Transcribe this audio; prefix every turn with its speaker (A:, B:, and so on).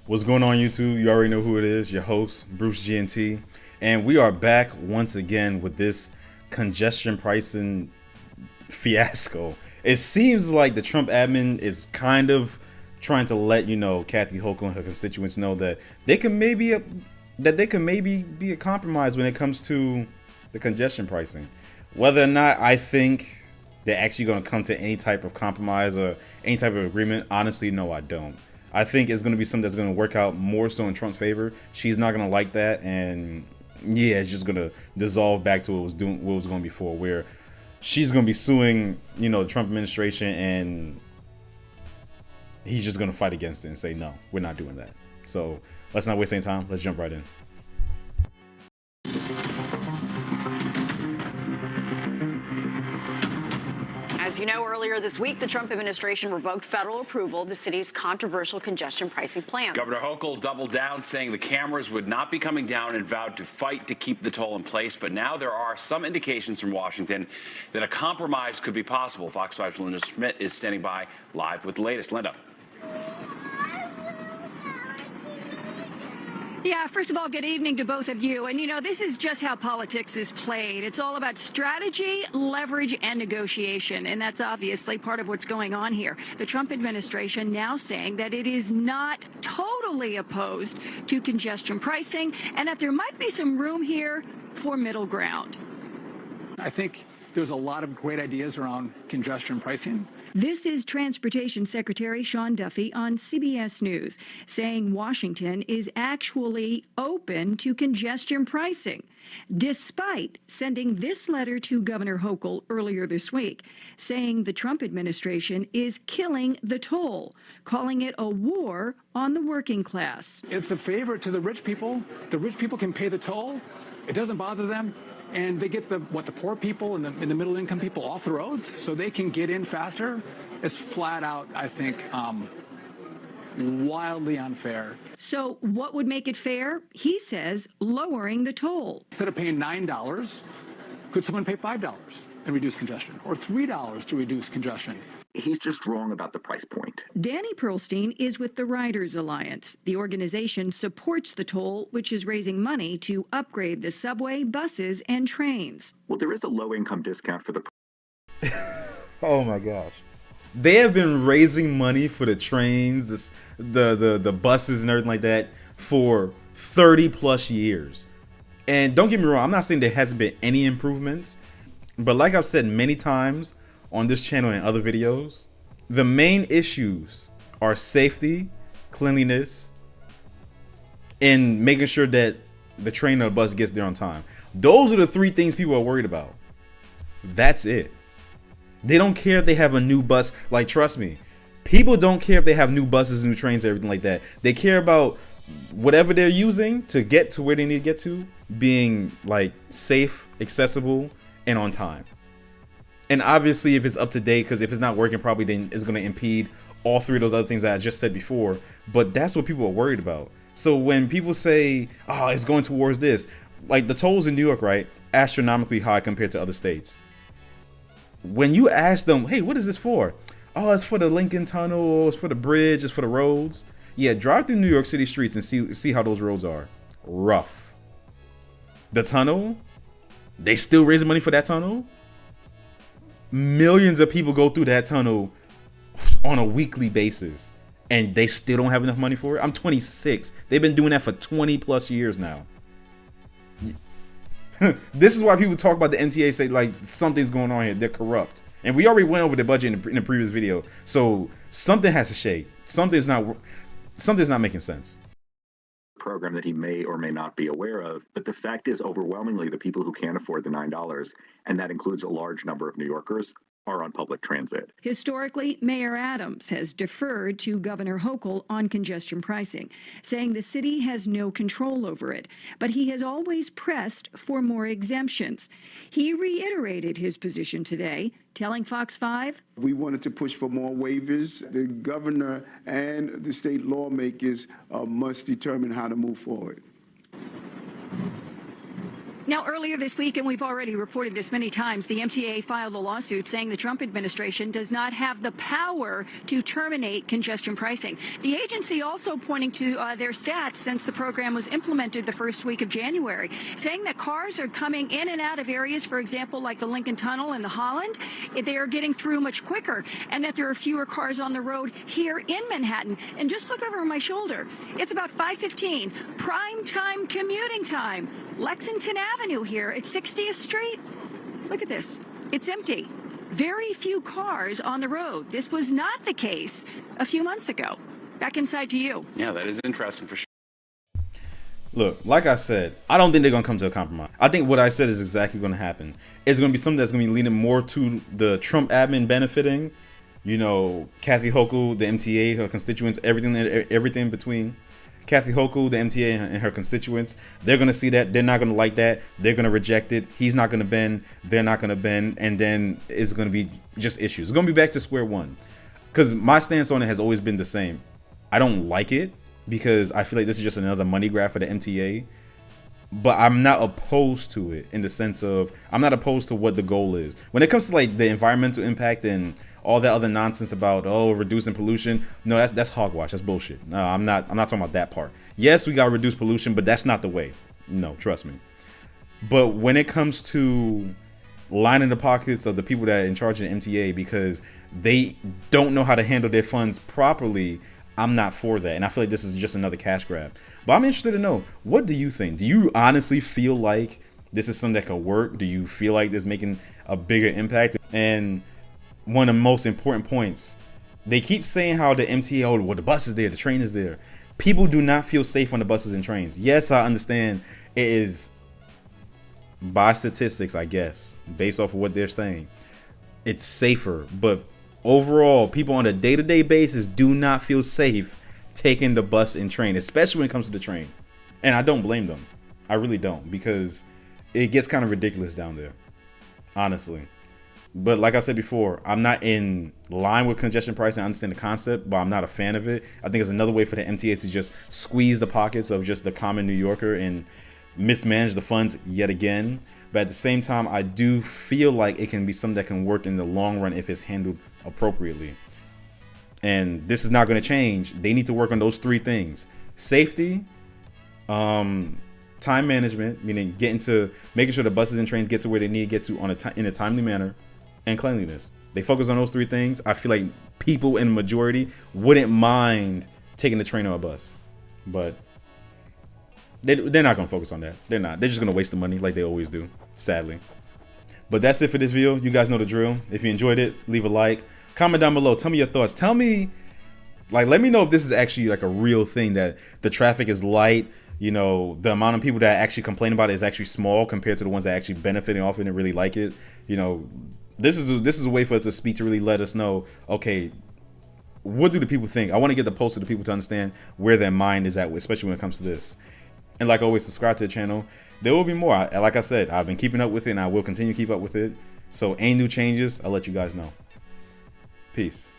A: What's going on, YouTube? You already know who it is, your host, Bruce GNT. And we are back once again with this congestion pricing fiasco. It seems like the Trump admin is kind of trying to let Kathy Hochul and her constituents know that they can maybe be a compromise when it comes to the congestion pricing. Whether or not I think they're actually going to come to any type of compromise or any type of agreement, honestly, no, I don't. I think it's going to be something that's going to work out more so in Trump's favor. She's not going to like that, and yeah, it's just going to dissolve back to what it was going before, where she's going to be suing, the Trump administration, and he's just going to fight against it and say, no, we're not doing that. So let's not waste any time. Let's jump right in.
B: As you know, earlier this week, the Trump administration revoked federal approval of the city's controversial congestion pricing plan.
C: Governor Hochul doubled down, saying the cameras would not be coming down, and vowed to fight to keep the toll in place. But now there are some indications from Washington that a compromise could be possible. Fox 5's Linda Schmidt is standing by live with the latest. Linda.
D: Yeah, first of all, good evening to both of you. And, this is just how politics is played. It's all about strategy, leverage, and negotiation. And that's obviously part of what's going on here. The Trump administration now saying that it is not totally opposed to congestion pricing and that there might be some room here for middle ground.
E: I think there's a lot of great ideas around congestion pricing.
D: This is Transportation Secretary Sean Duffy on CBS News saying Washington is actually open to congestion pricing, despite sending this letter to Governor Hochul earlier this week, saying the Trump administration is killing the toll, calling it a war on the working class.
E: It's a favor to the rich people. The rich people can pay the toll. It doesn't bother them. And they get the poor people and the middle income people off the roads so they can get in faster. It's flat out, I think, wildly unfair.
D: So what would make it fair? He says lowering the toll.
E: Instead of paying $9, could someone pay $5 and reduce congestion, or $3 to reduce congestion?
F: He's just wrong about the price point.
D: Danny Pearlstein is with the Riders Alliance. The organization supports the toll, which is raising money to upgrade the subway, buses, and trains.
F: Well, there is a low-income discount for the...
A: Oh my gosh. They have been raising money for the trains, the buses and everything like that for 30 plus years. And don't get me wrong, I'm not saying there hasn't been any improvements, but like I've said many times on this channel and other videos, the main issues are safety, cleanliness, and making sure that the train or the bus gets there on time. Those are the three things people are worried about. That's it. They don't care if they have a new bus. Like, trust me, people don't care if they have new buses, new trains, everything like that. They care about whatever they're using to get to where they need to get to being like safe, accessible, and on time. And obviously, if it's up to date, because if it's not working properly, then it's going to impede all three of those other things that I just said before. But that's what people are worried about. So when people say, oh, it's going towards this, like the tolls in New York, right? Astronomically high compared to other states. When you ask them, hey, what is this for? Oh, it's for the Lincoln Tunnel, it's for the bridge, it's for the roads. Yeah, drive through New York City streets and see how those roads are. Rough. The tunnel, they still raising money for that tunnel. Millions of people go through that tunnel on a weekly basis, and they still don't have enough money for it. I'm 26. They've been doing that for 20 plus years now. This is why people talk about the NTA, say like something's going on here. They're corrupt. And we already went over the budget in the previous video. So something has to shake. Something's not making sense.
F: Program that he may or may not be aware of, but the fact is overwhelmingly the people who can't afford the $9, and that includes a large number of New Yorkers, are on public transit.
D: Historically, Mayor Adams has deferred to Governor Hochul on congestion pricing, saying the city has no control over it, but he has always pressed for more exemptions. He reiterated his position today, telling Fox 5,
G: we wanted to push for more waivers. The governor and the state lawmakers must determine how to move forward.
D: Now, earlier this week, and we've already reported this many times, the MTA filed a lawsuit saying the Trump administration does not have the power to terminate congestion pricing. The agency also pointing to their stats since the program was implemented the first week of January, saying that cars are coming in and out of areas, for example, like the Lincoln Tunnel and the Holland, they are getting through much quicker, and that there are fewer cars on the road here in Manhattan. And just look over my shoulder. It's about 5:15, prime time commuting time. Lexington Avenue here at 60th Street. Look at this. It's empty. Very few cars on the road. This was not the case a few months ago. Back inside to you.
C: Yeah, that is interesting for sure.
A: Look, like I said, I don't think they're going to come to a compromise. I think what I said is exactly going to happen. It's going to be something that's going to be leaning more to the Trump admin benefiting, you know, Kathy Hochul, the MTA, her constituents, everything in between. Kathy Hochul, the MTA, and her constituents, they're going to see that. They're not going to like that. They're going to reject it. He's not going to bend. They're not going to bend. And then it's going to be just issues. It's going to be back to square one. Because my stance on it has always been the same. I don't like it because I feel like this is just another money grab for the MTA. But I'm not opposed to it in the sense of I'm not opposed to what the goal is. When it comes to like the environmental impact and all that other nonsense about reducing pollution, no, that's hogwash. That's bullshit. No, I'm not talking about that part. Yes, we gotta reduce pollution, but that's not the way. No, trust me. But when it comes to lining the pockets of the people that are in charge of the MTA because they don't know how to handle their funds properly, I'm not for that. And I feel like this is just another cash grab. But I'm interested to know, what do you think? Do you honestly feel like this is something that could work? Do you feel like this is making a bigger impact? And one of the most important points, they keep saying how the MTA, well, the bus is there, the train is there. People do not feel safe on the buses and trains. Yes, I understand it is by statistics, I guess, based off of what they're saying. It's safer, but overall, people on a day-to-day basis do not feel safe taking the bus and train, especially when it comes to the train. And I don't blame them. I really don't, because it gets kind of ridiculous down there, honestly. But like I said before, I'm not in line with congestion pricing. I understand the concept, but I'm not a fan of it. I think it's another way for the MTA to just squeeze the pockets of just the common New Yorker and mismanage the funds yet again. But at the same time, I do feel like it can be something that can work in the long run if it's handled appropriately. And this is not going to change. They need to work on those three things: safety, time management, meaning making sure the buses and trains get to where they need to get to in a timely manner, and cleanliness. They focus on those three things. I feel like people in majority wouldn't mind taking the train or a bus, but they're not going to focus on that. They're not. They're just going to waste the money like they always do, sadly. But that's it for this video. You guys know the drill. If you enjoyed it, leave a like. Comment down below. Tell me your thoughts. Tell me, let me know if this is actually like a real thing, that the traffic is light. You know, the amount of people that actually complain about it is actually small compared to the ones that actually benefiting off it and really like it. You know, this is a way for us to speak, to really let us know, okay, what do the people think? I want to get the pulse of the people to understand where their mind is at, especially when it comes to this. And like always, subscribe to the channel. There will be more. Like I said, I've been keeping up with it, and I will continue to keep up with it. So any new changes, I'll let you guys know. Peace.